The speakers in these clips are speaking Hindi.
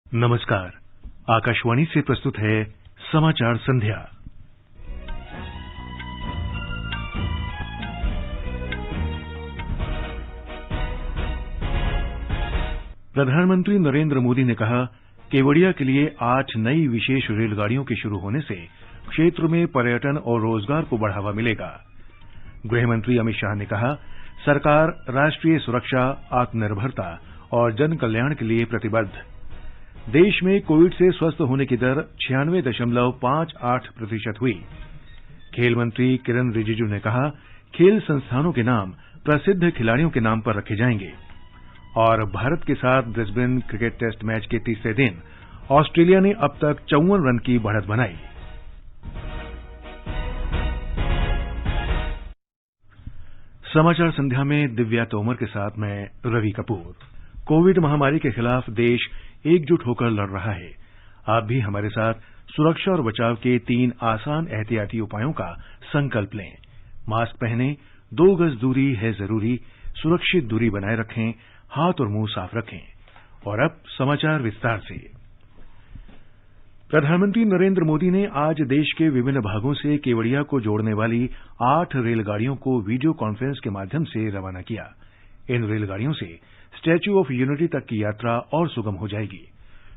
नमस्कार। आकाशवाणी से प्रस्तुत है समाचार संध्या। प्रधानमंत्री नरेंद्र मोदी ने कहा, केवड़िया के लिए 8 नई विशेष रेलगाड़ियों के शुरू होने से क्षेत्र में पर्यटन और रोजगार को बढ़ावा मिलेगा। गृहमंत्री अमित शाह ने कहा, सरकार राष्ट्रीय सुरक्षा, आत्मनिर्भरता और जन कल्याण के लिए प्रतिबद्ध। देश में कोविड से स्वस्थ होने की दर 96.58% हुई। खेल मंत्री किरण रिजिजू ने कहा, खेल संस्थानों के नाम प्रसिद्ध खिलाड़ियों के नाम पर रखे जाएंगे। और भारत के साथ ब्रिस्बेन क्रिकेट टेस्ट मैच के तीसरे दिन ऑस्ट्रेलिया ने अब तक 54 रन की बढ़त बनाई। समाचार संध्या में दिव्या तोमर के साथ मैं रवि कपूर। कोविड महामारी के खिलाफ देश एकजुट होकर लड़ रहा है। आप भी हमारे साथ सुरक्षा और बचाव के 3 आसान एहतियाती उपायों का संकल्प लें। मास्क पहनें, 2 गज दूरी है जरूरी, सुरक्षित दूरी बनाए रखें, हाथ और मुंह साफ रखें। और अब समाचार विस्तार से। प्रधानमंत्री नरेंद्र मोदी ने आज देश के विभिन्न भागों से केवड़िया को जोड़ने वाली 8 रेलगाड़ियों को वीडियो कॉन्फ्रेंस के माध्यम से रवाना किया। इन रेलगाड़ियों से स्टैच्यू ऑफ यूनिटी तक की यात्रा और सुगम हो जाएगी।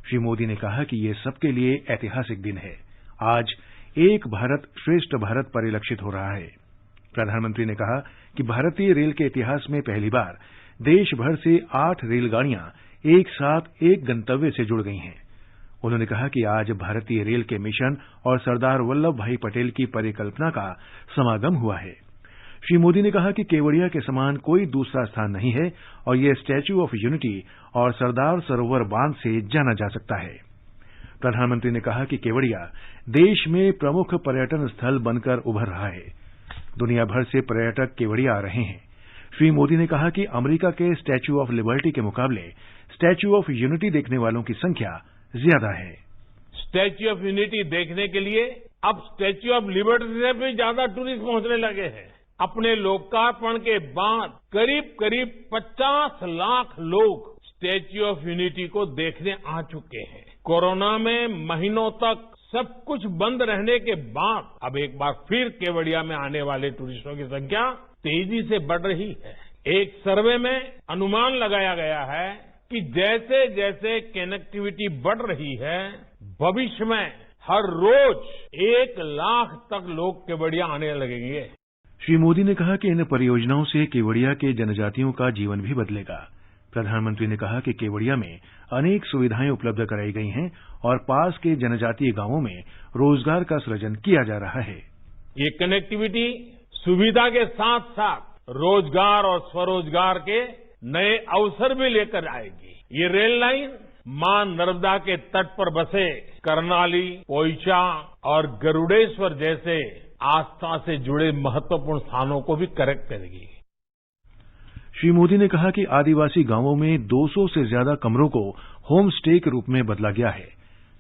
श्री मोदी ने कहा कि ये सबके लिए ऐतिहासिक दिन है। आज एक भारत श्रेष्ठ भारत परिलक्षित हो रहा है। प्रधानमंत्री ने कहा कि भारतीय रेल के इतिहास में पहली बार देश भर से 8 रेलगाड़ियां एक साथ एक गंतव्य से जुड़ गई हैं। उन्होंने कहा कि आज भारतीय रेल के मिशन और सरदार वल्लभ भाई पटेल की परिकल्पना का समागम हुआ है। श्री मोदी ने कहा कि केवड़िया के समान कोई दूसरा स्थान नहीं है और ये स्टैच्यू ऑफ यूनिटी और सरदार सरोवर बांध से जाना जा सकता है। प्रधानमंत्री ने कहा कि केवड़िया देश में प्रमुख पर्यटन स्थल बनकर उभर रहा है। दुनिया भर से पर्यटक केवड़िया आ रहे हैं। श्री मोदी ने कहा कि अमेरिका के स्टैच्यू ऑफ लिबर्टी के मुकाबले स्टैच्यू ऑफ यूनिटी देखने वालों की संख्या ज्यादा है। स्टैच्यू ऑफ यूनिटी देखने के लिए अब स्टैच्यू ऑफ लिबर्टी से भी ज्यादा टूरिस्ट पहुंचने लगे हैं। अपने लोकार्पण के बाद करीब 50 लाख लोग स्टैच्यू ऑफ यूनिटी को देखने आ चुके हैं। कोरोना में महीनों तक सब कुछ बंद रहने के बाद अब एक बार फिर केवड़िया में आने वाले टूरिस्टों की संख्या तेजी से बढ़ रही है। एक सर्वे में अनुमान लगाया गया है कि जैसे जैसे कनेक्टिविटी बढ़ रही है, भविष्य में हर रोज 1 लाख तक लोग केवड़िया आने लगेंगे। श्री मोदी ने कहा कि इन परियोजनाओं से केवड़िया के जनजातियों का जीवन भी बदलेगा। प्रधानमंत्री ने कहा कि केवड़िया में अनेक सुविधाएं उपलब्ध कराई गई हैं और पास के जनजातीय गांवों में रोजगार का सृजन किया जा रहा है। ये कनेक्टिविटी सुविधा के साथ साथ रोजगार और स्वरोजगार के नए अवसर भी लेकर आएगी। ये रेल लाइन मां नर्मदा के तट पर बसे कर्नाली, पोइचा और गरुड़ेश्वर जैसे आस्था से जुड़े महत्वपूर्ण स्थानों को भी कनेक्ट करेगी। श्री मोदी ने कहा कि आदिवासी गांवों में 200 से ज्यादा कमरों को होम स्टे के रूप में बदला गया है।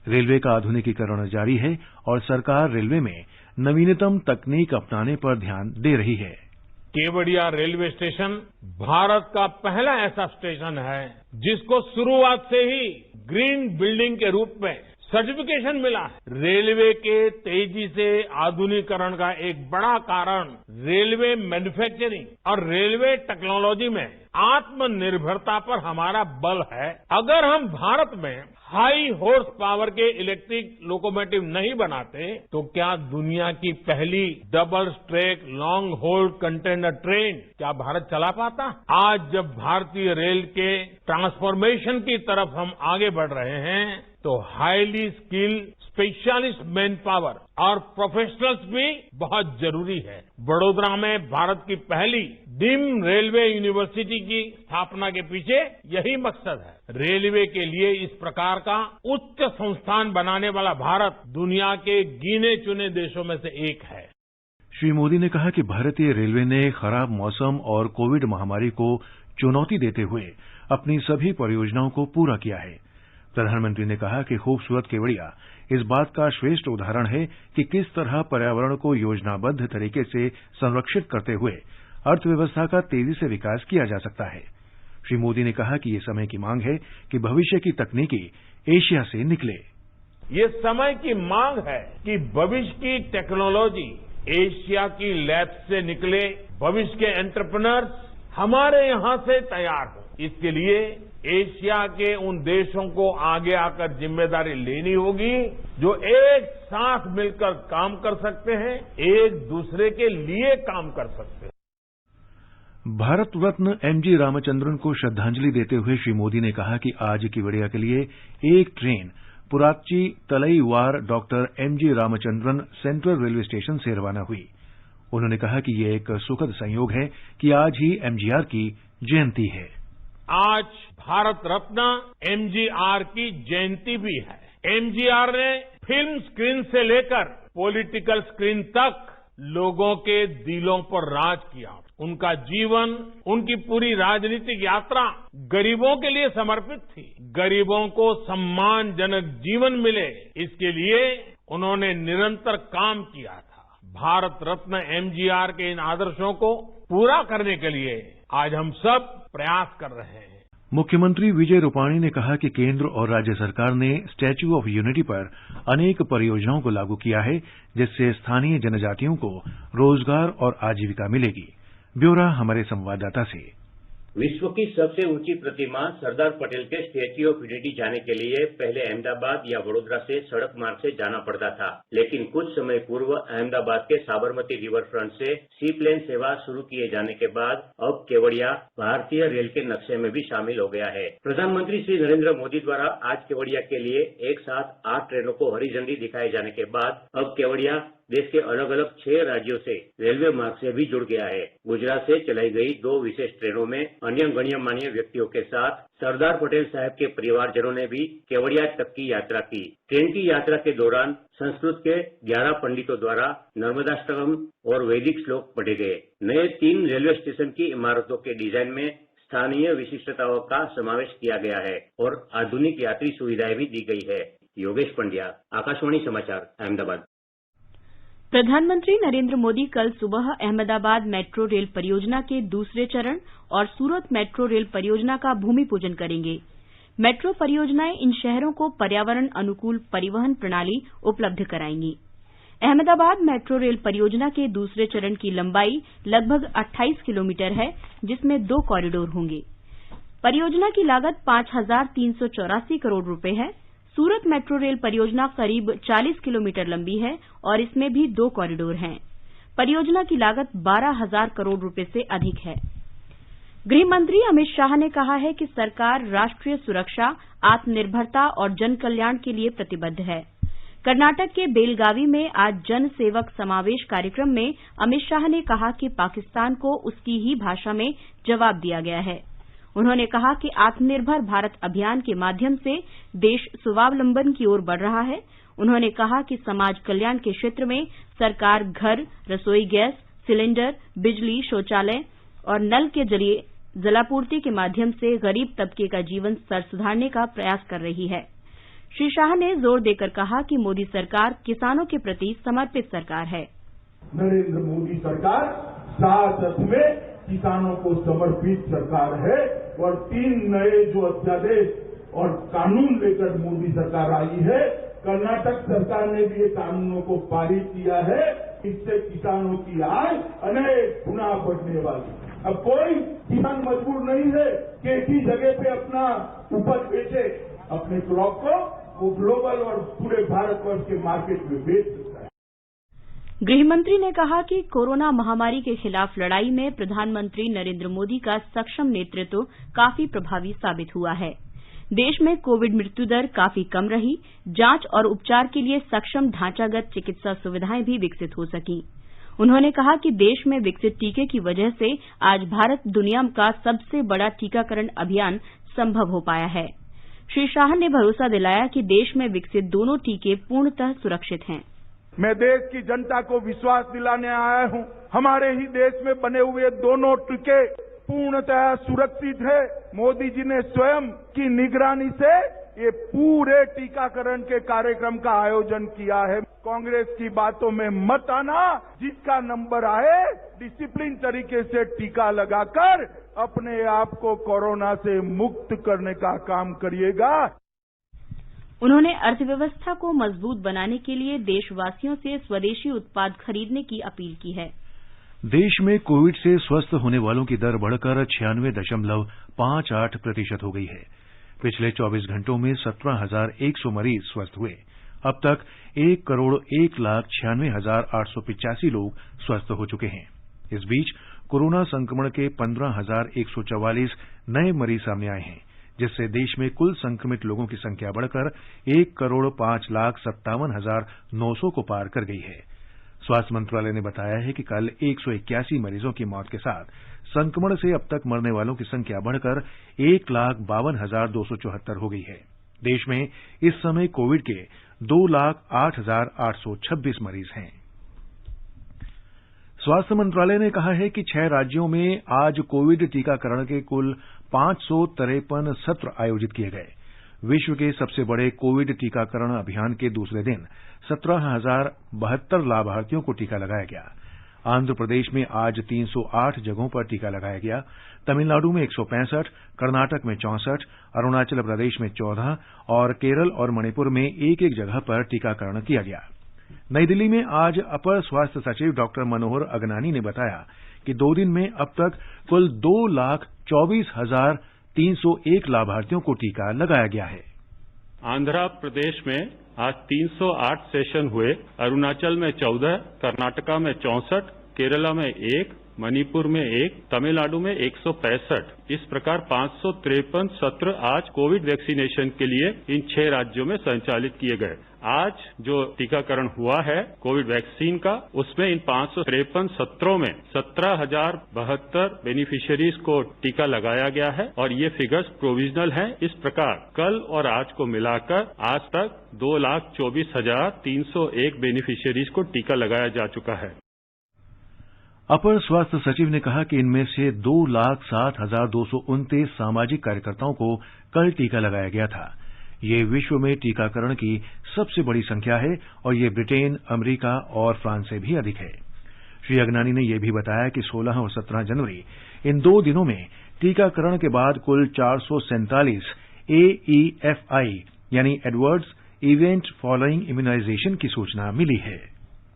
रेलवे का आधुनिकीकरण जारी है और सरकार रेलवे में नवीनतम तकनीक अपनाने पर ध्यान दे रही है। केवड़िया रेलवे स्टेशन भारत का पहला ऐसा स्टेशन है जिसको शुरुआत से ही ग्रीन बिल्डिंग के रूप में सर्टिफिकेशन मिला है। रेलवे के तेजी से आधुनिकीकरण का एक बड़ा कारण रेलवे मैन्युफैक्चरिंग और रेलवे टेक्नोलॉजी में आत्मनिर्भरता पर हमारा बल है। अगर हम भारत में हाई हॉर्स पावर के इलेक्ट्रिक लोकोमोटिव नहीं बनाते तो क्या दुनिया की पहली double stack long haul container train क्या भारत चला पाता? आज जब भारतीय रेल के ट्रांसफॉर्मेशन की तरफ हम आगे बढ़ रहे हैं तो highly skilled specialist man power और प्रोफेशनल्स भी बहुत जरूरी है। वडोदरा में भारत की पहली डीम्ड रेलवे यूनिवर्सिटी की स्थापना के पीछे यही मकसद है। रेलवे के लिए इस प्रकार का उच्च संस्थान बनाने वाला भारत दुनिया के गिने चुने देशों में से एक है। श्री मोदी ने कहा कि भारतीय रेलवे ने खराब मौसम और कोविड महामारी को चुनौती देते हुए अपनी सभी परियोजनाओं को पूरा किया है। प्रधानमंत्री ने कहा कि खूबसूरत केवड़िया इस बात का श्रेष्ठ उदाहरण है कि किस तरह पर्यावरण को योजनाबद्ध तरीके से संरक्षित करते हुए अर्थव्यवस्था का तेजी से विकास किया जा सकता है। श्री मोदी ने कहा कि ये समय की मांग है कि भविष्य की तकनीकी एशिया से निकले। ये समय की मांग है कि भविष्य की टेक्नोलॉजी एशिया की लैब से निकले, भविष्य के एंटरप्रेन्योर्स हमारे यहां से तैयार हो। इसके लिए एशिया के उन देशों को आगे आकर जिम्मेदारी लेनी होगी जो एक साथ मिलकर काम कर सकते हैं, एक दूसरे के लिए काम कर सकते हैं। भारत रत्न एमजी रामचंद्रन को श्रद्धांजलि देते हुए श्री मोदी ने कहा कि आज केवड़िया के लिए एक train Puratchi Thalaivar doctor MG Ramachandran central railway station से रवाना हुई। उन्होंने कहा कि यह एक सुखद संयोग है कि आज ही एमजीआर की जयंती है। आज भारत रत्न एमजीआर की जयंती भी है। एमजीआर ने फिल्म स्क्रीन से लेकर पॉलिटिकल स्क्रीन तक लोगों के दिलों पर राज किया। उनका जीवन, उनकी पूरी राजनीतिक यात्रा गरीबों के लिए समर्पित थी। गरीबों को सम्मानजनक जीवन मिले, इसके लिए उन्होंने निरंतर काम किया था। भारत रत्न एमजीआर के इन आदर्शों को पूरा करने के लिए आज हम सब प्रयास कर रहे हैं। मुख्यमंत्री विजय रूपाणी ने कहा कि केंद्र और राज्य सरकार ने स्टैच्यू ऑफ यूनिटी पर अनेक परियोजनाओं को लागू किया है, जिससे स्थानीय जनजातियों को रोजगार और आजीविका मिलेगी। ब्यौरा हमारे संवाददाता से। विश्व की सबसे ऊंची प्रतिमा सरदार पटेल के स्टैच्यू ऑफ यूनिटी जाने के लिए पहले अहमदाबाद या वडोदरा से सड़क मार्ग से जाना पड़ता था, लेकिन कुछ समय पूर्व अहमदाबाद के साबरमती रिवर फ्रंट से सी प्लेन सेवा शुरू किए जाने के बाद अब केवड़िया भारतीय रेल के नक्शे में भी शामिल हो गया है। प्रधानमंत्री श्री नरेंद्र मोदी द्वारा आज केवड़िया के लिए एक साथ 8 ट्रेनों को हरी झंडी दिखाए जाने के बाद अब केवड़िया देश के अलग अलग 6 राज्यों से रेलवे मार्ग से भी जुड़ गया है। गुजरात से चलाई गई 2 विशेष ट्रेनों में अन्य गण्यमान्य व्यक्तियों के साथ सरदार पटेल साहब के परिवारजनों ने भी केवड़िया तक की यात्रा की। ट्रेन की यात्रा के दौरान संस्कृत के 11 पंडितों द्वारा नर्मदाष्टकम और वैदिक श्लोक पढ़े गए। नए 3 रेलवे स्टेशन की इमारतों के डिजाइन में स्थानीय विशिष्टताओं का समावेश किया गया है और आधुनिक यात्री सुविधाएं भी दी गई है। योगेश पंड्या, आकाशवाणी समाचार, अहमदाबाद। प्रधानमंत्री नरेंद्र मोदी कल सुबह अहमदाबाद मेट्रो रेल परियोजना के दूसरे चरण और सूरत मेट्रो रेल परियोजना का भूमि पूजन करेंगे। मेट्रो परियोजनाएं इन शहरों को पर्यावरण अनुकूल परिवहन प्रणाली उपलब्ध कराएंगी। अहमदाबाद मेट्रो रेल परियोजना के दूसरे चरण की लंबाई लगभग 28 किलोमीटर है, जिसमें 2 कॉरिडोर होंगे। परियोजना की लागत 5,384 करोड़ रुपए है। सूरत मेट्रो रेल परियोजना करीब 40 किलोमीटर लंबी है और इसमें भी 2 कॉरिडोर हैं। परियोजना की लागत 12,000 करोड़ रुपए से अधिक है। गृह मंत्री अमित शाह ने कहा है कि सरकार राष्ट्रीय सुरक्षा, आत्मनिर्भरता और जन कल्याण के लिए प्रतिबद्ध है। कर्नाटक के बेलगावी में आज जन सेवक समावेश कार्यक्रम में अमित शाह ने कहा कि पाकिस्तान को उसकी ही भाषा में जवाब दिया गया है। उन्होंने कहा कि आत्मनिर्भर भारत अभियान के माध्यम से देश स्वावलंबन की ओर बढ़ रहा है। उन्होंने कहा कि समाज कल्याण के क्षेत्र में सरकार घर, रसोई गैस, सिलेंडर, बिजली, शौचालय और नल के जरिए जलापूर्ति के माध्यम से गरीब तबके का जीवन स्तर सुधारने का प्रयास कर रही है। श्री शाह ने जोर देकर कहा कि मोदी सरकार किसानों के प्रति समर्पित सरकार है। नरेंद्र मोदी सरकार सात अर्थ में किसानों को समर्पित सरकार है और 3 नए जो अध्यादेश और कानून लेकर मोदी सरकार आई है, कर्नाटक सरकार ने भी ये कानूनों को पारित किया है। इससे किसानों की आय अनेक गुना बढ़ने वाली। अब कोई किसान मजबूर नहीं है कि एक ही जगह पे अपना उपज बेचे। अपने क्रॉप को वो ग्लोबल और पूरे भारतवर्ष के मार्केट में बेच सकता है। गृहमंत्री ने कहा कि कोरोना महामारी के खिलाफ लड़ाई में प्रधानमंत्री नरेंद्र मोदी का सक्षम नेतृत्व काफी प्रभावी साबित हुआ है। देश में कोविड मृत्यु दर काफी कम रही। जांच और उपचार के लिए सक्षम ढांचागत चिकित्सा सुविधाएं भी विकसित हो सकी। उन्होंने कहा कि देश में विकसित टीके की वजह से आज भारत दुनिया का सबसे बड़ा टीकाकरण अभियान संभव हो पाया है। श्री शाह ने भरोसा दिलाया कि देश में विकसित दोनों टीके पूर्णतः सुरक्षित हैं। मैं देश की जनता को विश्वास दिलाने आया हूं, हमारे ही देश में बने हुए दोनों टीके पूर्णतः सुरक्षित है। मोदी जी ने स्वयं की निगरानी से ये पूरे टीकाकरण के कार्यक्रम का आयोजन किया है। कांग्रेस की बातों में मत आना। जिसका नंबर आए डिसिप्लिन तरीके से टीका लगाकर अपने आप को कोरोना से मुक्त करने का काम करिएगा। उन्होंने अर्थव्यवस्था को मजबूत बनाने के लिए देशवासियों से स्वदेशी उत्पाद खरीदने की अपील की है। देश में कोविड से स्वस्थ होने वालों की दर बढ़कर 96.58% हो गई है। पिछले 24 घंटों में 17,100 मरीज स्वस्थ हुए। अब तक 1,01,96,885 लोग स्वस्थ हो चुके हैं। इस बीच कोरोना संक्रमण के 15,144 नए मरीज सामने आए हैं, जिससे देश में कुल संक्रमित लोगों की संख्या बढ़कर 1,05,57,900 को पार कर गई है। स्वास्थ्य मंत्रालय ने बताया है कि कल 181 मरीजों की मौत के साथ संक्रमण से अब तक मरने वालों की संख्या बढ़कर 1,52,274 हो गई है। देश में इस समय कोविड के 2,08,826 मरीज हैं। स्वास्थ्य मंत्रालय ने कहा है कि 6 राज्यों में आज कोविड टीकाकरण के कुल 553 सत्र आयोजित किए गए। विश्व के सबसे बड़े कोविड टीकाकरण अभियान के दूसरे दिन 17,072 लाभार्थियों को टीका लगाया गया। आंध्र प्रदेश में आज 308 जगहों पर टीका लगाया गया। तमिलनाडु में 165, कर्नाटक में 64, अरुणाचल प्रदेश में 14 और केरल और मणिपुर में एक एक जगह पर टीकाकरण किया गया। नई दिल्ली में आज अपर स्वास्थ्य सचिव डॉक्टर मनोहर अगनानी ने बताया कि 2 दिन में अब तक कुल 2,24,301 लाभार्थियों को टीका लगाया गया है। आंध्र प्रदेश में आज 308 सेशन हुए। अरुणाचल में 14, कर्नाटका में 64, केरला में 1, मणिपुर में 1, तमिलनाडु में 165। इस प्रकार 553 सत्र आज कोविड वैक्सीनेशन के लिए इन 6 राज्यों में संचालित किए गए। आज जो टीकाकरण हुआ है कोविड वैक्सीन का, उसमें इन 553 सत्रों में 17,072 बेनिफिशियरीज को टीका लगाया गया है और ये फिगर्स प्रोविजनल हैं। इस प्रकार कल और आज को मिलाकर आज तक 2,24,301 बेनिफिशियरीज को टीका लगाया जा चुका है। अपर स्वास्थ्य सचिव ने कहा कि इनमें से 2,07,229 सामाजिक कार्यकर्ताओं को कल टीका लगाया गया था। ये विश्व में टीकाकरण की सबसे बड़ी संख्या है और ये ब्रिटेन, अमेरिका और फ्रांस से भी अधिक है। श्री अगनानी ने यह भी बताया कि 16 और 17 जनवरी इन 2 दिनों में टीकाकरण के बाद कुल 447 AEFI यानी एडवर्स इवेंट फॉलोइंग इम्यूनाइजेशन की सूचना मिली है।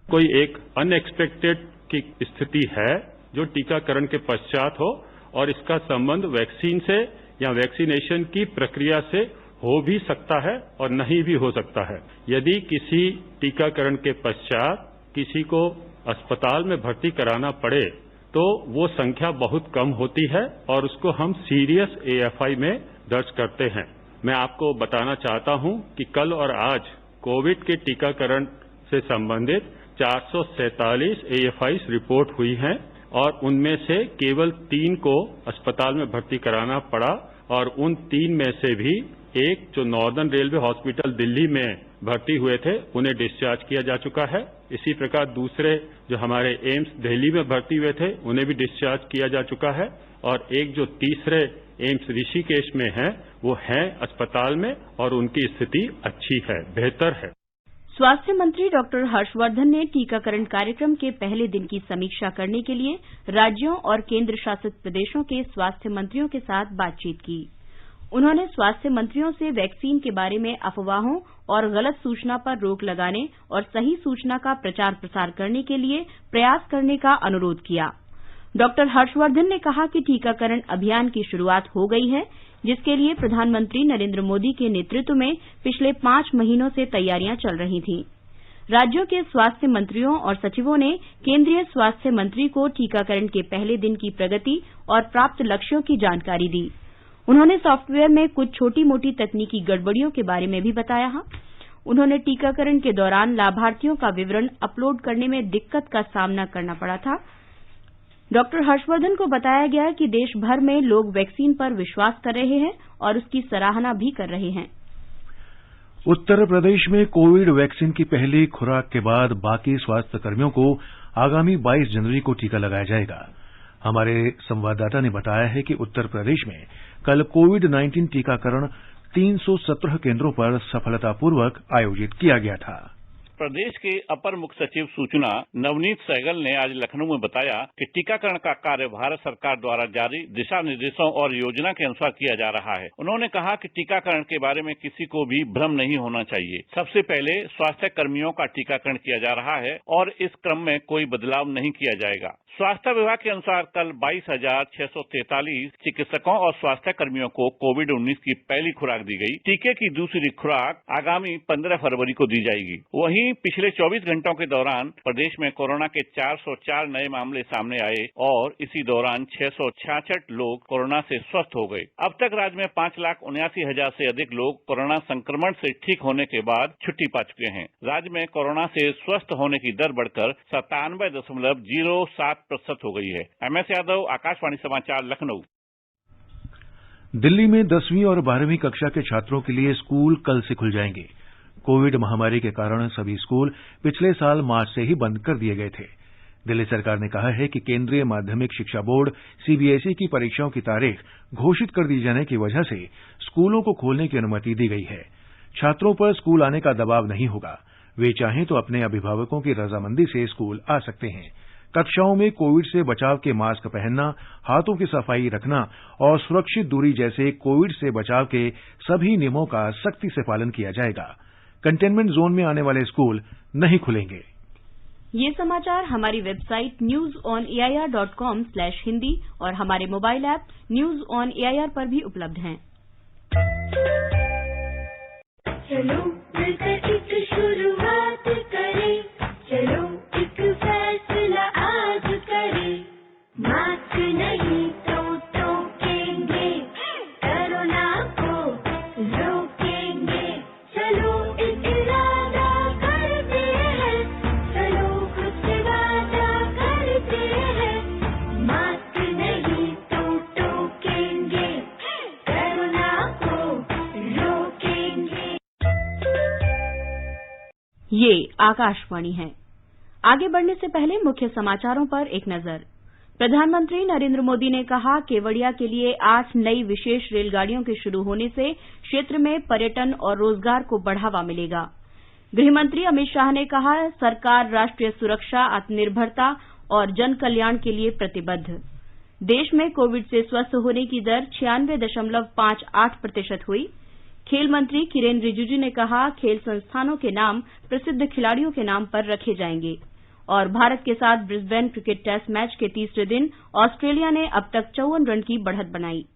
कोई एक अनएक्सपेक्टेड की स्थिति है जो टीकाकरण के पश्चात हो और इसका संबंध वैक्सीन से या वैक्सीनेशन की प्रक्रिया से हो भी सकता है और नहीं भी हो सकता है। यदि किसी टीकाकरण के पश्चात किसी को अस्पताल में भर्ती कराना पड़े तो वो संख्या बहुत कम होती है और उसको हम सीरियस AFI में दर्ज करते हैं। मैं आपको बताना चाहता हूं कि कल और आज कोविड के टीकाकरण से संबंधित 447 AFIs रिपोर्ट हुई हैं और उनमें से केवल 3 को अस्पताल में भर्ती कराना पड़ा और उन 3 में से भी एक जो नॉर्दर्न रेलवे हॉस्पिटल दिल्ली में भर्ती हुए थे उन्हें डिस्चार्ज किया जा चुका है। इसी प्रकार दूसरे जो हमारे एम्स दिल्ली में भर्ती हुए थे उन्हें भी डिस्चार्ज किया जा चुका है और एक जो तीसरे एम्स ऋषिकेश में है वो है अस्पताल में और उनकी स्थिति अच्छी है, बेहतर है। स्वास्थ्य मंत्री डॉक्टर हर्षवर्धन ने टीकाकरण कार्यक्रम के पहले दिन की समीक्षा करने के लिए राज्यों और केंद्र शासित प्रदेशों के स्वास्थ्य मंत्रियों के साथ बातचीत की। उन्होंने स्वास्थ्य मंत्रियों से वैक्सीन के बारे में अफवाहों और गलत सूचना पर रोक लगाने और सही सूचना का प्रचार प्रसार करने के लिए प्रयास करने का अनुरोध किया। डॉक्टर हर्षवर्धन ने कहा कि टीकाकरण अभियान की शुरुआत हो गई है, जिसके लिए प्रधानमंत्री नरेंद्र मोदी के नेतृत्व में पिछले 5 महीनों से तैयारियां चल रही थीं। राज्यों के स्वास्थ्य मंत्रियों और सचिवों ने केंद्रीय स्वास्थ्य मंत्री को टीकाकरण के पहले दिन की प्रगति और प्राप्त लक्ष्यों की जानकारी दी। उन्होंने सॉफ्टवेयर में कुछ छोटी मोटी तकनीकी गड़बड़ियों के बारे में भी बताया। उन्होंने टीकाकरण के दौरान लाभार्थियों का विवरण अपलोड करने में दिक्कत का सामना करना पड़ा था। डॉक्टर हर्षवर्धन को बताया गया कि देश भर में लोग वैक्सीन पर विश्वास कर रहे हैं और उसकी सराहना भी कर रहे हैं। उत्तर प्रदेश में कोविड वैक्सीन की पहली खुराक के बाद बाकी स्वास्थ्य कर्मियों को आगामी 22 जनवरी को टीका लगाया जाएगा। हमारे संवाददाता ने बताया है कि उत्तर प्रदेश में कल कोविड-19 टीकाकरण 317 केंद्रों पर सफलतापूर्वक आयोजित किया गया था। प्रदेश के अपर मुख्य सचिव सूचना नवनीत सहगल ने आज लखनऊ में बताया कि टीकाकरण का कार्य भारत सरकार द्वारा जारी दिशा निर्देशों और योजना के अनुसार किया जा रहा है। उन्होंने कहा कि टीकाकरण के बारे में किसी को भी भ्रम नहीं होना चाहिए। सबसे पहले स्वास्थ्य कर्मियों का टीकाकरण किया जा रहा है और इस क्रम में कोई बदलाव नहीं किया जाएगा। स्वास्थ्य विभाग के अनुसार कल 22,643 चिकित्सकों और स्वास्थ्य कर्मियों को कोविड-19 की पहली खुराक दी गई। टीके की दूसरी खुराक आगामी 15 फरवरी को दी जाएगी। वहीं पिछले 24 घंटों के दौरान प्रदेश में कोरोना के 404 नए मामले सामने आए और इसी दौरान 666 लोग कोरोना से स्वस्थ हो गए। अब तक राज्य में 5,79,000 से अधिक लोग कोरोना संक्रमण से ठीक होने के बाद छुट्टी पा चुके हैं। राज्य में कोरोना से स्वस्थ होने की दर बढ़कर 97.07% हो गई है। MS यादव, आकाशवाणी समाचार, लखनऊ। दिल्ली में 10वीं और 12वीं कक्षा के छात्रों के लिए स्कूल कल से खुल जाएंगे। कोविड महामारी के कारण सभी स्कूल पिछले साल मार्च से ही बंद कर दिए गए थे। दिल्ली सरकार ने कहा है कि केंद्रीय माध्यमिक शिक्षा बोर्ड CBSE की परीक्षाओं की तारीख घोषित कर दी जाने की वजह से स्कूलों को खोलने की अनुमति दी गई है। छात्रों पर स्कूल आने का दबाव नहीं होगा। वे चाहें तो अपने अभिभावकों की रजामंदी से स्कूल आ सकते हैं। कक्षाओं में कोविड से बचाव के मास्क पहनना, हाथों की सफाई रखना और सुरक्षित दूरी जैसे कोविड से बचाव के सभी नियमों का सख्ती से पालन किया जाएगा। कंटेनमेंट जोन में आने वाले स्कूल नहीं खुलेंगे। ये समाचार हमारी वेबसाइट newsonair.com/hindi और हमारे mobile app news on AIR पर भी उपलब्ध हैं। चलो मिलकर एक शुरुआत करें, चलो एक फैसला आज करें, मास्क नहीं तो टोकेंगे, कोरोना को रोकेंगे, चलो एक इरादा करते हैं, चलो खुद से वादा करते हैं, मास्क नहीं तो टोकेंगे, कोरोना को रोकेंगे। ये आकाशवाणी है। आगे बढ़ने से पहले मुख्य समाचारों पर एक नजर। प्रधानमंत्री नरेंद्र मोदी ने कहा, केवड़िया के लिए 8 नई विशेष रेलगाड़ियों के शुरू होने से क्षेत्र में पर्यटन और रोजगार को बढ़ावा मिलेगा। गृहमंत्री अमित शाह ने कहा, सरकार राष्ट्रीय सुरक्षा, आत्मनिर्भरता और जन कल्याण के लिए प्रतिबद्ध। देश में कोविड से स्वस्थ होने की दर 96.58% हुई। खेल मंत्री किरेन रिजिजू ने कहा, खेल संस्थानों के नाम प्रसिद्ध खिलाड़ियों के नाम पर रखे जाएंगे। और भारत के साथ ब्रिस्बेन क्रिकेट टेस्ट मैच के तीसरे दिन ऑस्ट्रेलिया ने अब तक 54 रन की बढ़त बनाई।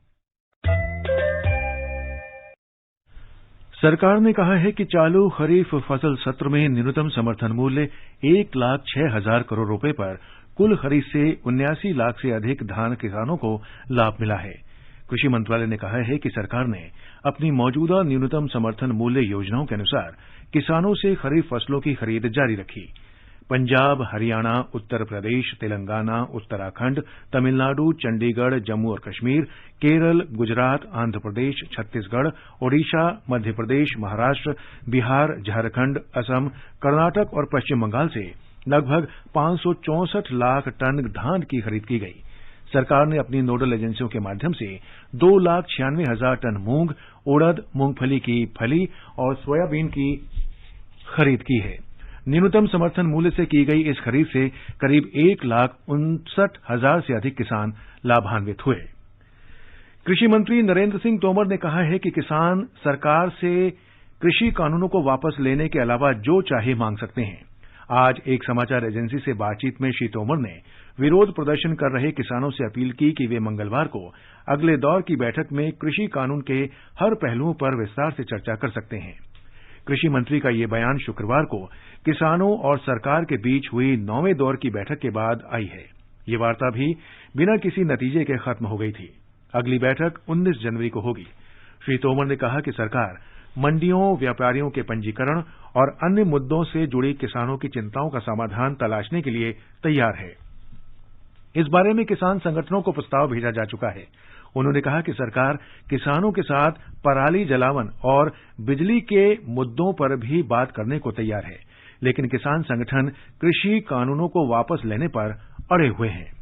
सरकार ने कहा है कि चालू खरीफ फसल सत्र में न्यूनतम समर्थन मूल्य 1,06,000 करोड़ रुपए पर कुल खरीद से 79 लाख से अधिक धान किसानों को लाभ मिला है। कृषि मंत्रालय ने कहा है कि सरकार ने अपनी मौजूदा न्यूनतम समर्थन मूल्य योजनाओं के अनुसार किसानों से खरीफ फसलों की खरीद जारी रखी। पंजाब, हरियाणा, उत्तर प्रदेश, तेलंगाना, उत्तराखंड, तमिलनाडु, चंडीगढ़, जम्मू और कश्मीर, केरल, गुजरात, आंध्र प्रदेश, छत्तीसगढ़, ओडिशा, मध्य प्रदेश, महाराष्ट्र, बिहार, झारखंड, असम, कर्नाटक और पश्चिम बंगाल से लगभग 564 लाख टन धान की खरीद की गई। सरकार ने अपनी नोडल एजेंसियों के माध्यम से 2,96,000 टन मूंग, उड़द, मूंगफली की फली और सोयाबीन की खरीद की है। न्यूनतम समर्थन मूल्य से की गई इस खरीद से करीब 1,59,000 से अधिक किसान लाभान्वित हुए। कृषि मंत्री नरेंद्र सिंह तोमर ने कहा है कि किसान सरकार से कृषि कानूनों को वापस लेने के अलावा जो चाहे मांग सकते हैं। आज एक समाचार एजेंसी से बातचीत में श्री तोमर ने विरोध प्रदर्शन कर रहे किसानों से अपील की कि वे मंगलवार को अगले दौर की बैठक में कृषि कानून के हर पहलुओं पर विस्तार से चर्चा कर सकते हैं। कृषि मंत्री का ये बयान शुक्रवार को किसानों और सरकार के बीच हुई 9वें दौर की बैठक के बाद आई है। ये वार्ता भी बिना किसी नतीजे के खत्म हो गई थी। अगली बैठक 19 जनवरी को होगी। श्री तोमर ने कहा कि सरकार मंडियों, व्यापारियों के पंजीकरण और अन्य मुद्दों से जुड़ी किसानों की चिंताओं का समाधान तलाशने के लिए तैयार है। इस बारे में किसान संगठनों को प्रस्ताव भेजा जा चुका है। उन्होंने कहा कि सरकार किसानों के साथ पराली जलावन और बिजली के मुद्दों पर भी बात करने को तैयार है, लेकिन किसान संगठन कृषि कानूनों को वापस लेने पर अड़े हुए हैं।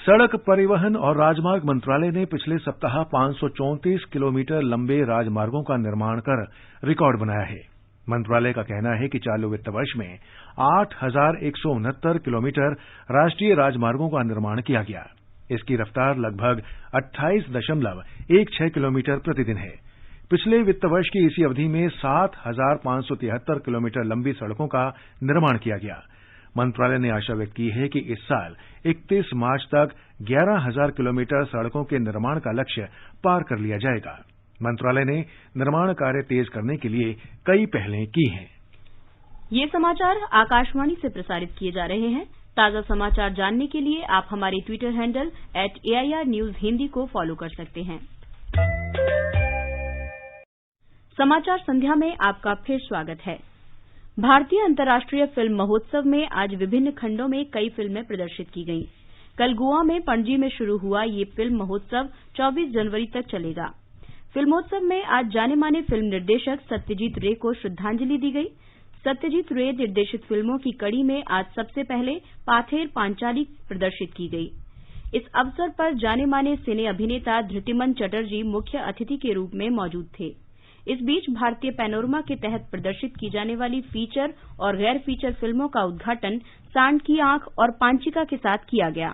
सड़क परिवहन और राजमार्ग मंत्रालय ने पिछले सप्ताह 534 किलोमीटर लंबे राजमार्गों का निर्माण कर रिकॉर्ड बनाया है। मंत्रालय का कहना है कि चालू वित्त वर्ष में 8,169 किलोमीटर राष्ट्रीय राजमार्गों का निर्माण किया गया। इसकी रफ्तार लगभग 28.16 किलोमीटर प्रतिदिन है। पिछले वित्त वर्ष की इसी अवधि में 7,573 किलोमीटर लंबी सड़कों का निर्माण किया गया। मंत्रालय ने आशा व्यक्त की है कि इस साल 31 मार्च तक 11,000 किलोमीटर सड़कों के निर्माण का लक्ष्य पार कर लिया जाएगा। मंत्रालय ने निर्माण कार्य तेज करने के लिए कई पहलें की हैं। ये समाचार आकाशवाणी से प्रसारित किए जा रहे हैं। ताजा समाचार जानने के लिए आप हमारे Twitter handle @AIR News Hindi को फॉलो कर सकते हैं। समाचार संध्या में आपका फिर स्वागत है। भारतीय अंतर्राष्ट्रीय फिल्म महोत्सव में आज विभिन्न खंडों में कई फिल्में प्रदर्शित की गईं। कल गोवा में पणजी में शुरू हुआ ये फिल्म महोत्सव 24 जनवरी तक चलेगा। फिल्मोत्सव में आज जाने माने फिल्म निर्देशक सत्यजीत रे को श्रद्धांजलि दी गई। सत्यजीत रे निर्देशित फिल्मों की कड़ी में आज सबसे पहले पाथेर पांचाली प्रदर्शित की गई। इस अवसर पर जाने माने सिने अभिनेता धृतिमान चटर्जी मुख्य अतिथि के रूप में मौजूद थे। इस बीच भारतीय पैनोरमा के तहत प्रदर्शित की जाने वाली फीचर और गैर फीचर फिल्मों का उद्घाटन सांड की आंख और पांचिका के साथ किया गया।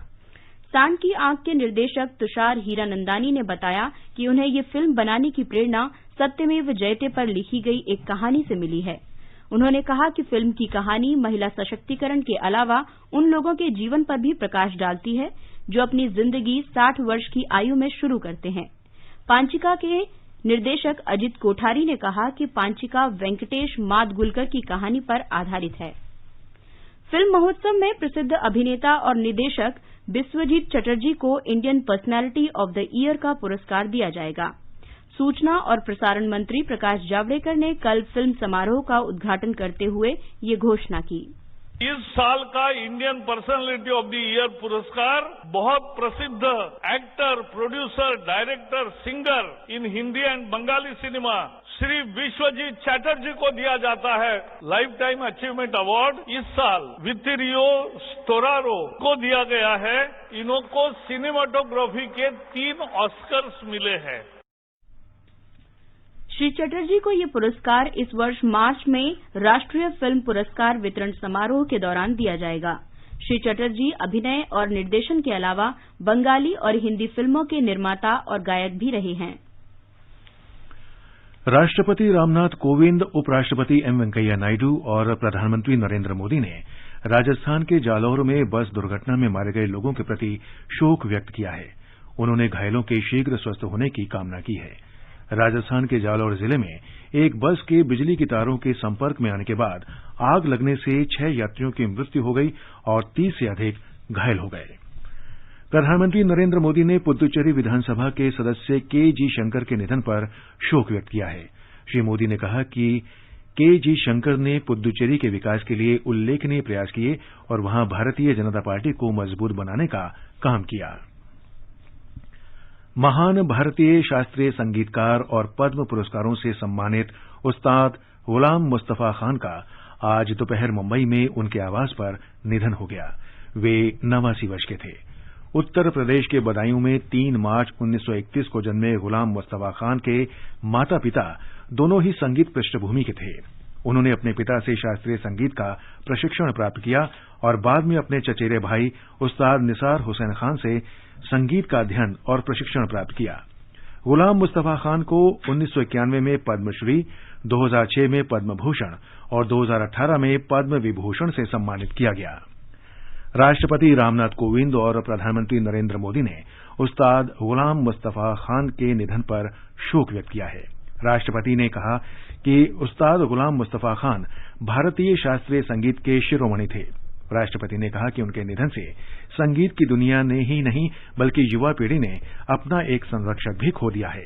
सांड की आंख के निर्देशक तुषार हीरानंदानी ने बताया कि उन्हें ये फिल्म बनाने की प्रेरणा सत्यमेव जयते पर लिखी गई एक कहानी से मिली है। उन्होंने कहा कि फिल्म की कहानी महिला सशक्तिकरण के अलावा उन लोगों के जीवन पर भी प्रकाश डालती है जो अपनी जिंदगी 60 वर्ष की आयु में शुरू करते हैं। पांचिका के निर्देशक अजित कोठारी ने कहा कि पांचिका वेंकटेश मादगुलकर की कहानी पर आधारित है। फिल्म महोत्सव में प्रसिद्ध अभिनेता और निर्देशक बिस्वजीत चटर्जी को Indian personality of the year का पुरस्कार दिया जाएगा। सूचना और प्रसारण मंत्री प्रकाश जावड़ेकर ने कल फिल्म समारोह का उद्घाटन करते हुए ये घोषणा की। इस साल का Indian personality of the year पुरस्कार बहुत प्रसिद्ध actor, producer, director, singer in Hindi and Bengali cinema Shri Vishwajit Chatterjee को दिया जाता है। लाइफ टाइम अचीवमेंट अवार्ड इस साल वित्तिरियो स्टोरारो को दिया गया है। इनको सिनेमाटोग्राफी के 3 ऑस्कर्स मिले हैं। श्री चटर्जी को ये पुरस्कार इस वर्ष मार्च में राष्ट्रीय फिल्म पुरस्कार वितरण समारोह के दौरान दिया जाएगा। श्री चटर्जी अभिनय और निर्देशन के अलावा बंगाली और हिंदी फिल्मों के निर्माता और गायक भी रहे हैं। राष्ट्रपति रामनाथ कोविंद, उपराष्ट्रपति एम वेंकैया नायडू और प्रधानमंत्री नरेंद्र मोदी ने राजस्थान के जालौर में बस दुर्घटना में मारे गए लोगों के प्रति शोक व्यक्त किया है। उन्होंने घायलों के शीघ्र स्वस्थ होने की कामना की है। राजस्थान के जालौर जिले में एक बस के बिजली की तारों के संपर्क में आने के बाद आग लगने से 6 यात्रियों की मृत्यु हो गई और 30 से अधिक घायल हो गए। प्रधानमंत्री नरेंद्र मोदी ने पुद्दुचेरी विधानसभा के सदस्य के.जी. शंकर के निधन पर शोक व्यक्त किया है। श्री मोदी ने कहा कि के.जी. शंकर ने पुद्दुचेरी के विकास के लिए उल्लेखनीय प्रयास किए और वहां भारतीय जनता पार्टी को मजबूत बनाने का काम किया। महान भारतीय शास्त्रीय संगीतकार और पद्म पुरस्कारों से सम्मानित उस्ताद गुलाम मुस्तफा खान का आज दोपहर मुंबई में उनके आवास पर निधन हो गया। वे 89 वर्ष के थे। उत्तर प्रदेश के बदायूं में 3 मार्च 1931 को जन्मे गुलाम मुस्तफा खान के माता पिता दोनों ही संगीत पृष्ठभूमि के थे। उन्होंने अपने पिता से शास्त्रीय संगीत का प्रशिक्षण प्राप्त किया और बाद में अपने चचेरे भाई उस्ताद निसार हुसैन खान से संगीत का अध्ययन और प्रशिक्षण प्राप्त किया। गुलाम मुस्तफा खान को 1991 में पद्मश्री, 2006 में पद्म भूषण और 2018 में पद्म विभूषण से सम्मानित किया गया। राष्ट्रपति रामनाथ कोविंद और प्रधानमंत्री नरेंद्र मोदी ने उस्ताद गुलाम मुस्तफा खान के निधन पर शोक व्यक्त किया है। राष्ट्रपति ने कहा कि उस्ताद गुलाम मुस्तफा खान भारतीय शास्त्रीय संगीत के शिरोमणि थे। राष्ट्रपति ने कहा कि उनके निधन से संगीत की दुनिया ने ही नहीं बल्कि युवा पीढ़ी ने अपना एक संरक्षक भी खो दिया है।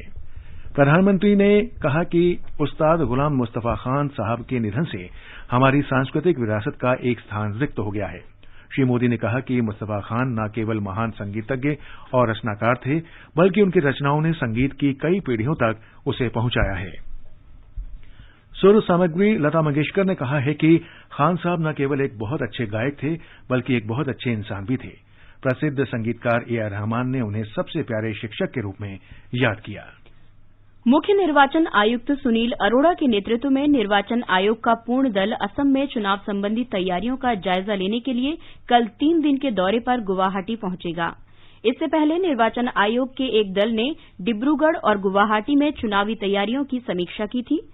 प्रधानमंत्री ने कहा कि उस्ताद गुलाम मुस्तफा खान साहब के निधन से हमारी सांस्कृतिक विरासत का एक स्थान रिक्त हो गया है। श्री मोदी ने कहा कि मुस्तफा खान न केवल महान संगीतज्ञ और रचनाकार थे बल्कि उनकी रचनाओं ने संगीत की कई पीढ़ियों तक उसे पहुंचाया है। सुर सामग्री लता मंगेशकर ने कहा है कि खान साहब न केवल एक बहुत अच्छे गायक थे बल्कि एक बहुत अच्छे इंसान भी थे। प्रसिद्ध संगीतकार ए.आर. रहमान ने उन्हें सबसे प्यारे शिक्षक के रूप में याद किया। मुख्य निर्वाचन आयुक्त सुनील अरोड़ा के नेतृत्व में निर्वाचन आयोग का पूर्ण दल असम में चुनाव संबंधी तैयारियों का जायजा लेने के लिए कल 3 दिन के दौरे पर गुवाहाटी पहुंचेगा। इससे पहले निर्वाचन आयोग के एक दल ने डिब्रूगढ़ और गुवाहाटी में चुनावी तैयारियों की समीक्षा की थी।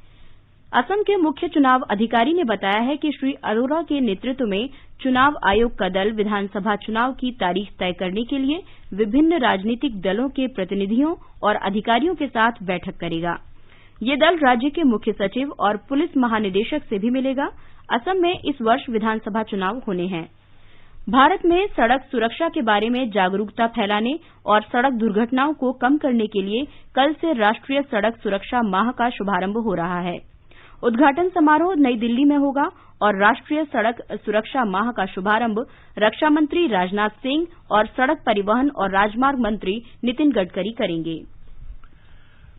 असम के मुख्य चुनाव अधिकारी ने बताया है कि श्री अरोड़ा के नेतृत्व में चुनाव आयोग का दल विधानसभा चुनाव की तारीख तय करने के लिए विभिन्न राजनीतिक दलों के प्रतिनिधियों और अधिकारियों के साथ बैठक करेगा। ये दल राज्य के मुख्य सचिव और पुलिस महानिदेशक से भी मिलेगा। असम में इस वर्ष विधानसभा चुनाव होने हैं। भारत में सड़क सुरक्षा के बारे में जागरूकता फैलाने और सड़क दुर्घटनाओं को कम करने के लिए कल से राष्ट्रीय सड़क सुरक्षा माह का शुभारंभ हो रहा है। उद्घाटन समारोह नई दिल्ली में होगा और राष्ट्रीय सड़क सुरक्षा माह का शुभारंभ रक्षा मंत्री राजनाथ सिंह और सड़क परिवहन और राजमार्ग मंत्री नितिन गडकरी करेंगे।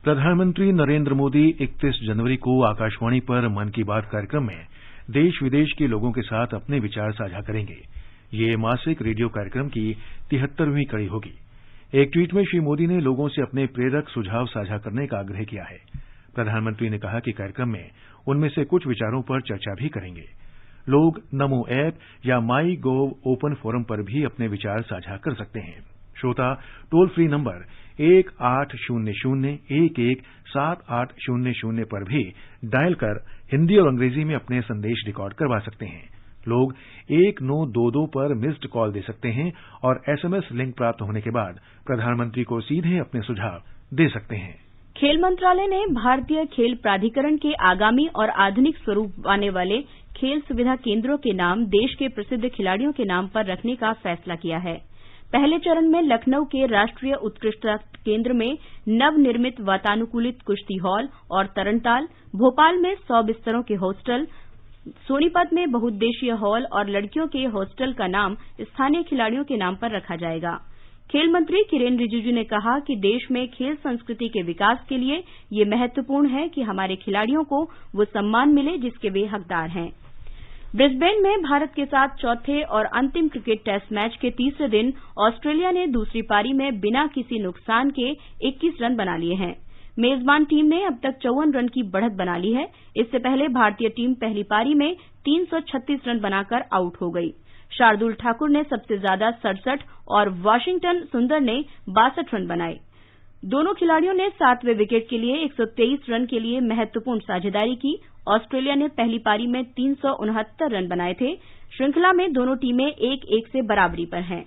प्रधानमंत्री नरेंद्र मोदी 31 जनवरी को आकाशवाणी पर मन की बात कार्यक्रम में देश विदेश के लोगों के साथ अपने विचार साझा करेंगे। ये मासिक रेडियो कार्यक्रम की 73वीं कड़ी होगी। एक ट्वीट में श्री मोदी ने लोगों से अपने प्रेरक सुझाव साझा करने का आग्रह किया है। प्रधानमंत्री ने कहा कि कार्यक्रम में उनमें से कुछ विचारों पर चर्चा भी करेंगे। लोग नमो ऐप या माई गोव ओपन फोरम पर भी अपने विचार साझा कर सकते हैं। श्रोता टोल फ्री नंबर 1800-11-7800 पर भी डायल कर हिंदी और अंग्रेजी में अपने संदेश रिकॉर्ड करवा सकते हैं। लोग 1922 पर मिस्ड कॉल दे सकते हैं और एसएमएस लिंक प्राप्त होने के बाद प्रधानमंत्री को सीधे अपने सुझाव दे सकते हैं। खेल मंत्रालय ने भारतीय खेल प्राधिकरण के आगामी और आधुनिक स्वरूप पाने वाले खेल सुविधा केंद्रों के नाम देश के प्रसिद्ध खिलाड़ियों के नाम पर रखने का फैसला किया है। पहले चरण में लखनऊ के राष्ट्रीय उत्कृष्टता केंद्र में नवनिर्मित वातानुकूलित कुश्ती हॉल और तरणताल, भोपाल में 100 बिस्तरों के हॉस्टल, सोनीपत में बहुउद्देशीय हॉल और लड़कियों के हॉस्टल का नाम स्थानीय खिलाड़ियों के नाम पर रखा जाएगा। खेल मंत्री किरेन रिजिजू ने कहा कि देश में खेल संस्कृति के विकास के लिए ये महत्वपूर्ण है कि हमारे खिलाड़ियों को वो सम्मान मिले जिसके वे हकदार हैं। ब्रिस्बेन में भारत के साथ चौथे और अंतिम क्रिकेट टेस्ट मैच के तीसरे दिन ऑस्ट्रेलिया ने दूसरी पारी में बिना किसी नुकसान के 21 रन बना लिए हैं। मेजबान टीम ने अब तक 54 रन की बढ़त बना ली है। इससे पहले भारतीय टीम पहली पारी में 336 रन बनाकर आउट हो गई। शार्दुल ठाकुर ने सबसे ज्यादा 67 और वाशिंगटन सुंदर ने 62 रन बनाए। दोनों खिलाड़ियों ने 7वें विकेट के लिए 123 रन के लिए महत्वपूर्ण साझेदारी की। ऑस्ट्रेलिया ने पहली पारी में 369 रन बनाए थे। श्रृंखला में दोनों टीमें 1-1 से बराबरी पर हैं।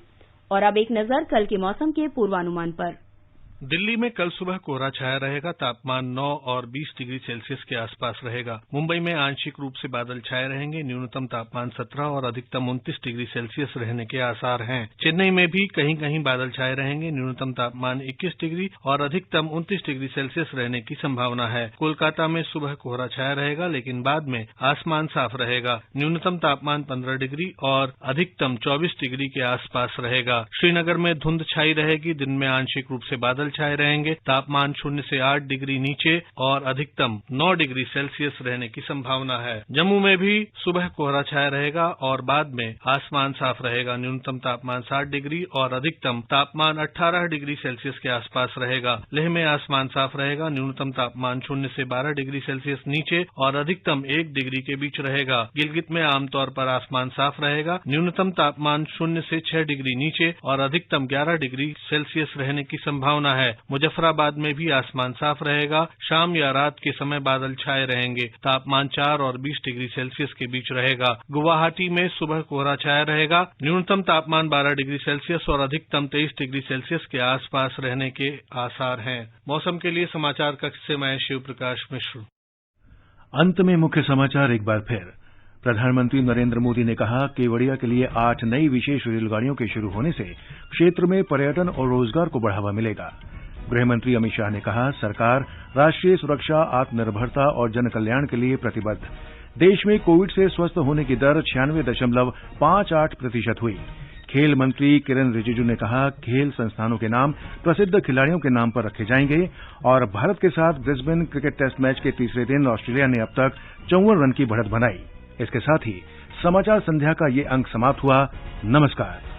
और अब एक नजर कल के मौसम के पूर्वानुमान पर। दिल्ली में कल सुबह कोहरा छाया रहेगा। तापमान 9 और 20 डिग्री सेल्सियस के आसपास रहेगा। मुंबई में आंशिक रूप से बादल छाए रहेंगे। न्यूनतम तापमान 17 और अधिकतम 29 डिग्री सेल्सियस रहने के आसार हैं। चेन्नई में भी कहीं कहीं बादल छाए रहेंगे। न्यूनतम तापमान 21 डिग्री और अधिकतम 29 डिग्री सेल्सियस रहने की संभावना है। कोलकाता में सुबह कोहरा छाया रहेगा, लेकिन बाद में आसमान साफ रहेगा। न्यूनतम तापमान 15 डिग्री और अधिकतम 24 डिग्री के आसपास रहेगा। श्रीनगर में धुंध छाई रहेगी। दिन में आंशिक रूप से बादल छाए रहेंगे। तापमान 0 से 8 डिग्री नीचे और अधिकतम 9 डिग्री सेल्सियस रहने की संभावना है। जम्मू में भी सुबह कोहरा छाया रहेगा और बाद में आसमान साफ रहेगा। न्यूनतम तापमान 7 डिग्री और अधिकतम तापमान 18 डिग्री सेल्सियस के आसपास रहेगा। लेह में आसमान साफ रहेगा। न्यूनतम तापमान 0 से 12 डिग्री सेल्सियस नीचे और अधिकतम 1 डिग्री के बीच रहेगा। गिलगित में आमतौर पर आसमान साफ रहेगा। न्यूनतम तापमान 0 से 6 डिग्री नीचे और अधिकतम 11 डिग्री सेल्सियस रहने की संभावना है। मुजफ्फराबाद में भी आसमान साफ रहेगा। शाम या रात के समय बादल छाए रहेंगे। तापमान 4 और 20 डिग्री सेल्सियस के बीच रहेगा। गुवाहाटी में सुबह कोहरा छाया रहेगा। न्यूनतम तापमान 12 डिग्री सेल्सियस और अधिकतम 23 डिग्री सेल्सियस के आसपास रहने के आसार हैं। मौसम के लिए समाचार कक्ष से मैं शिव प्रकाश मिश्र। अंत में मुख्य समाचार एक बार फिर। प्रधानमंत्री नरेंद्र मोदी ने कहा केवड़िया के लिए 8 नई विशेष रेलगाड़ियों के शुरू होने से क्षेत्र में पर्यटन और रोजगार को बढ़ावा मिलेगा। गृहमंत्री अमित शाह ने कहा सरकार राष्ट्रीय सुरक्षा, आत्मनिर्भरता और जन कल्याण के लिए प्रतिबद्ध। देश में कोविड से स्वस्थ होने की दर 96.58% हुई। खेल मंत्री किरेन रिजिजू ने कहा खेल संस्थानों के नाम प्रसिद्ध खिलाड़ियों के नाम पर रखे जाएंगे। और भारत के साथ ब्रिस्बेन क्रिकेट टेस्ट मैच के तीसरे दिन ऑस्ट्रेलिया ने अब तक 54 रन की बढ़त बनाई। इसके साथ ही समाचार संध्या का ये अंक समाप्त हुआ। नमस्कार।